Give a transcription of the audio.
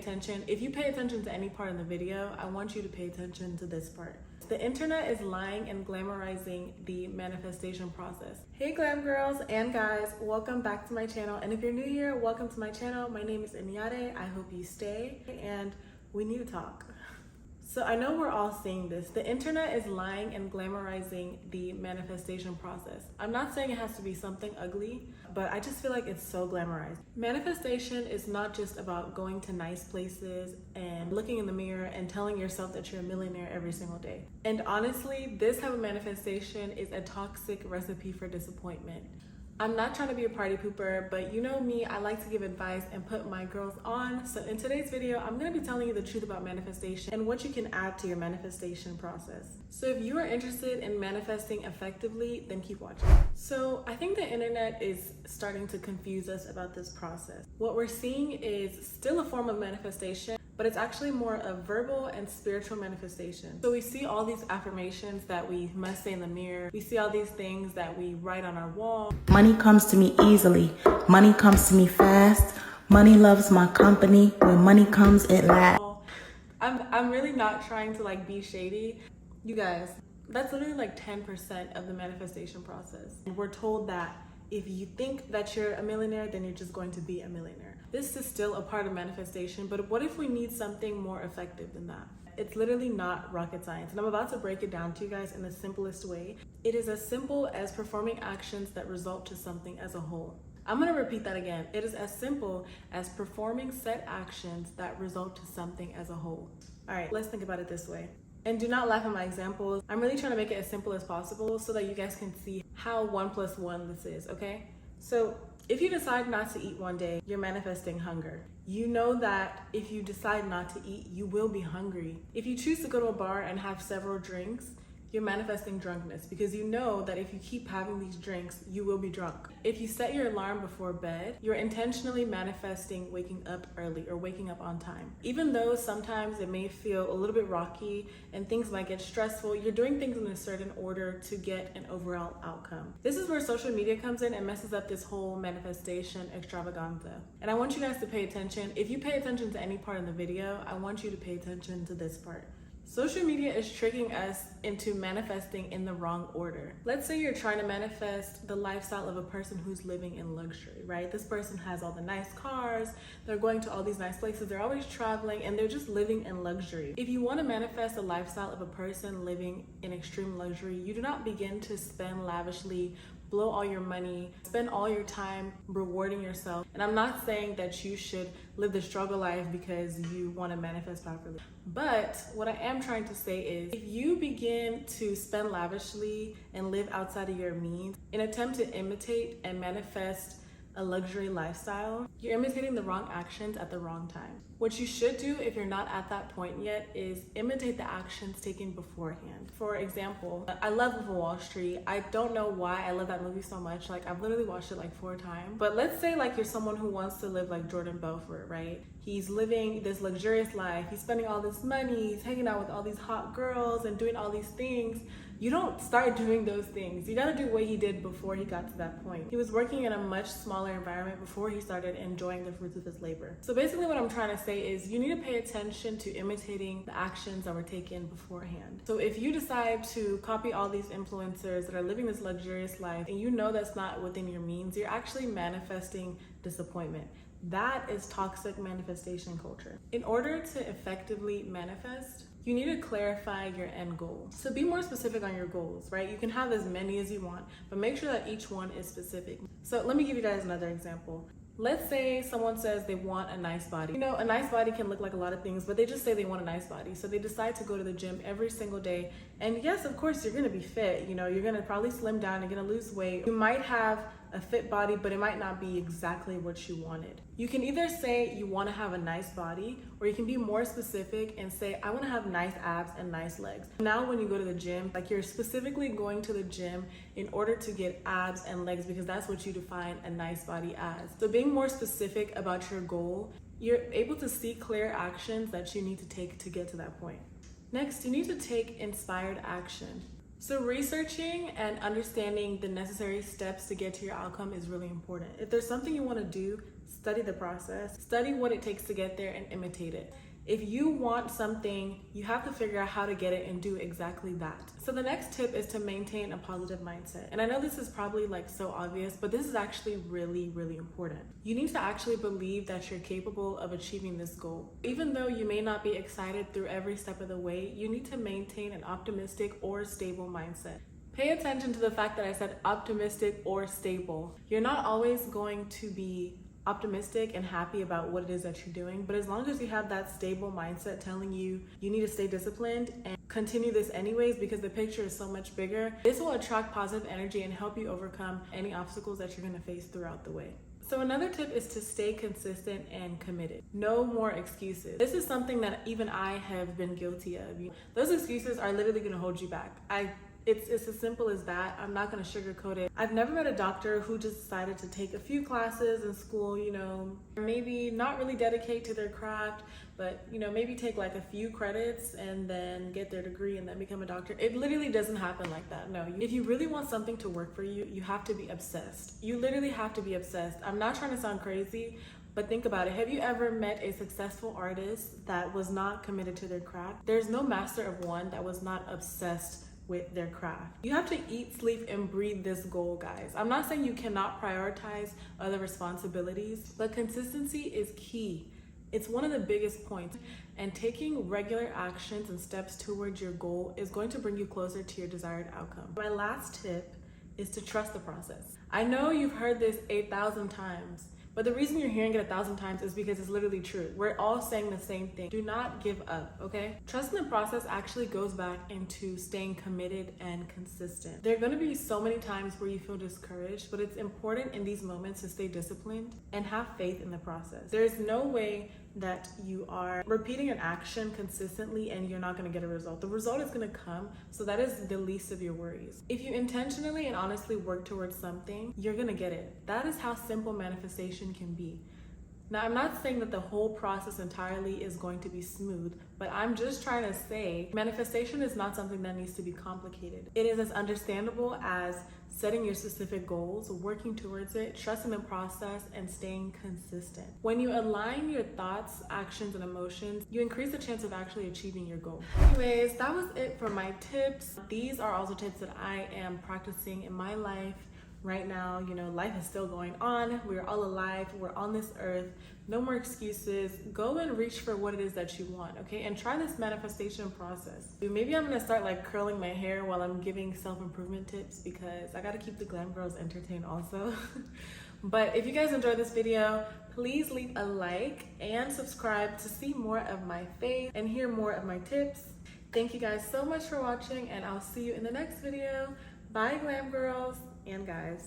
Attention. If you pay attention to any part in the video, I want you to pay attention to this part. The internet is lying and glamorizing the manifestation process. Hey glam girls and guys, welcome back to my channel. And if you're new here, welcome to my channel. My name is Inyade. I hope you stay and we need to talk. So I know we're all seeing this. The internet is lying and glamorizing the manifestation process. I'm not saying it has to be something ugly, but I just feel like it's so glamorized. Manifestation is not just about going to nice places and looking in the mirror and telling yourself that you're a millionaire every single day. And honestly, this type of manifestation is a toxic recipe for disappointment. I'm not trying to be a party pooper, but you know me, I like to give advice and put my girls on. So in today's video, I'm gonna be telling you the truth about manifestation and what you can add to your manifestation process. So if you are interested in manifesting effectively, then keep watching. So I think the internet is starting to confuse us about this process. What we're seeing is still a form of manifestation, but it's actually more of verbal and spiritual manifestation. So we see all these affirmations that we must say in the mirror. We see all these things that we write on our wall. Money comes to me easily. Money comes to me fast. Money loves my company. When money comes, it lasts. I'm really not trying to be shady. You guys, that's literally 10% of the manifestation process. And we're told that if you think that you're a millionaire, then you're just going to be a millionaire. This is still a part of manifestation, but what if we need something more effective than that? It's literally not rocket science, and I'm about to break it down to you guys in the simplest way. It is as simple as performing actions that result to something as a whole. I'm gonna repeat that again. It is as simple as performing set actions that result to something as a whole. All right, let's think about it this way. And do not laugh at my examples. I'm really trying to make it as simple as possible so that you guys can see how 1 + 1 this is, okay? So if you decide not to eat one day, you're manifesting hunger. You know that if you decide not to eat, you will be hungry. If you choose to go to a bar and have several drinks, you're manifesting drunkenness because you know that if you keep having these drinks, you will be drunk. If you set your alarm before bed, you're intentionally manifesting waking up early or waking up on time. Even though sometimes it may feel a little bit rocky and things might get stressful, you're doing things in a certain order to get an overall outcome. This is where social media comes in and messes up this whole manifestation extravaganza. And I want you guys to pay attention. If you pay attention to any part in the video, I want you to pay attention to this part. Social media is tricking us into manifesting in the wrong order. Let's say you're trying to manifest the lifestyle of a person who's living in luxury, right? This person has all the nice cars, they're going to all these nice places, they're always traveling, and they're just living in luxury. If you want to manifest the lifestyle of a person living in extreme luxury, you do not begin to spend lavishly, blow all your money, spend all your time rewarding yourself. And I'm not saying that you should live the struggle life because you want to manifest properly. But what I am trying to say is if you begin to spend lavishly and live outside of your means in an attempt to imitate and manifest a luxury lifestyle, you're imitating the wrong actions at the wrong time. What you should do if you're not at that point yet is imitate the actions taken beforehand. For example, I love Wolf of Wall Street. I don't know why I love that movie so much. I've literally watched it 4 times. But let's say you're someone who wants to live like Jordan Belfort, right? He's living this luxurious life. He's spending all this money. He's hanging out with all these hot girls and doing all these things. You don't start doing those things. You gotta do what he did before he got to that point. He was working in a much smaller environment before he started enjoying the fruits of his labor. So basically what I'm trying to say is you need to pay attention to imitating the actions that were taken beforehand. So if you decide to copy all these influencers that are living this luxurious life and you know that's not within your means, you're actually manifesting disappointment. That is toxic manifestation culture. In order to effectively manifest, you need to clarify your end goal. So be more specific on your goals, right? You can have as many as you want, but make sure that each one is specific. So let me give you guys another example. Let's say someone says they want a nice body. You know, a nice body can look like a lot of things, but they just say they want a nice body. So they decide to go to the gym every single day. And yes, of course, you're gonna be fit. You know, you're gonna probably slim down, you're gonna lose weight. You might have a fit body, but it might not be exactly what you wanted. You can either say you wanna have a nice body, or you can be more specific and say, I wanna have nice abs and nice legs. Now, when you go to the gym, you're specifically going to the gym in order to get abs and legs because that's what you define a nice body as. So being more specific about your goal, you're able to see clear actions that you need to take to get to that point. Next, you need to take inspired action. So researching and understanding the necessary steps to get to your outcome is really important. If there's something you want to do, study the process, study what it takes to get there, and imitate it. If you want something, you have to figure out how to get it and do exactly that. So the next tip is to maintain a positive mindset. And I know this is probably like so obvious, but this is actually really, really important. You need to actually believe that you're capable of achieving this goal. Even though you may not be excited through every step of the way, you need to maintain an optimistic or stable mindset. Pay attention to the fact that I said optimistic or stable. You're not always going to be optimistic and happy about what it is that you're doing, but as long as you have that stable mindset telling you you need to stay disciplined and continue this anyways because the picture is so much bigger, this will attract positive energy and help you overcome any obstacles that you're going to face throughout the way. So another tip is to stay consistent and committed. No more excuses. This is something that even I have been guilty of. Those excuses are literally going to hold you back. It's as simple as that. I'm not going to sugarcoat it. I've never met a doctor who just decided to take a few classes in school, maybe not really dedicate to their craft, but, maybe take like a few credits and then get their degree and then become a doctor. It literally doesn't happen like that. No, if you really want something to work for you, you have to be obsessed. You literally have to be obsessed. I'm not trying to sound crazy, but think about it. Have you ever met a successful artist that was not committed to their craft? There's no master of one that was not obsessed with their craft. You have to eat, sleep, and breathe this goal, guys. I'm not saying you cannot prioritize other responsibilities, but consistency is key. It's one of the biggest points, and taking regular actions and steps towards your goal is going to bring you closer to your desired outcome. My last tip is to trust the process. I know you've heard this 8,000 times, but the reason you're hearing it 1,000 times is because it's literally true. We're all saying the same thing. Do not give up, okay? Trusting the process actually goes back into staying committed and consistent. There are gonna be so many times where you feel discouraged, but it's important in these moments to stay disciplined and have faith in the process. There's no way that you are repeating an action consistently and you're not going to get a result. The result is going to come, so that is the least of your worries. If you intentionally and honestly work towards something, you're going to get it. That is how simple manifestation can be. Now, I'm not saying that the whole process entirely is going to be smooth, but I'm just trying to say manifestation is not something that needs to be complicated. It is as understandable as setting your specific goals, working towards it, trusting the process, and staying consistent. When you align your thoughts, actions, and emotions, you increase the chance of actually achieving your goal. Anyways, that was it for my tips. These are also tips that I am practicing in my life. Right now, life is still going on. We're all alive. We're on this earth. No more excuses. Go and reach for what it is that you want, okay? And try this manifestation process. Maybe I'm gonna start like curling my hair while I'm giving self-improvement tips because I gotta keep the glam girls entertained also. But if you guys enjoyed this video, please leave a like and subscribe to see more of my face and hear more of my tips. Thank you guys so much for watching, and I'll see you in the next video. Bye, glam girls and guys.